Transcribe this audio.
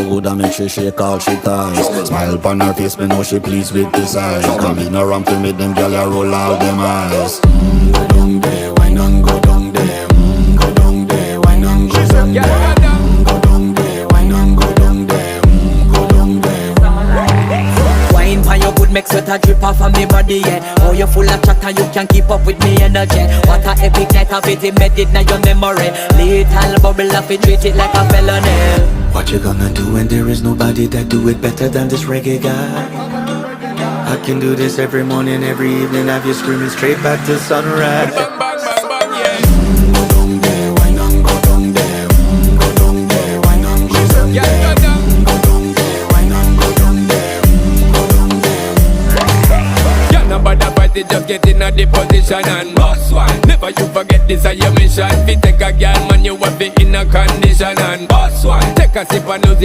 good and make she shake all she ties. Smile upon her face, me know she pleased with this eyes. Come in around to make them gyal a roll out them eyes. Go down there, wine and go down there. Go down there, wine and go down there. Go down there, wine and go down there. Go down there. Wine for your good make sweat a drip off of me body, yeah. Oh, you full of chatter, you can keep up with me energy. What a epic night of it, embedded in your memory. Little bubble of it, treat it like a felony. What you gonna do when there is nobody that do it better than this reggae guy? I can do this every morning, every evening, have you screaming straight back to sunrise. Go down there, wine and go down there. Go down there, wine and go down there. Go down there, wine and go down there. Go down there. You're not bad about it, just get in a the position and boss one. Never you forget this is your mission. If you take a girl, man, you have it in a condition and boss one. Take a sip and lose it.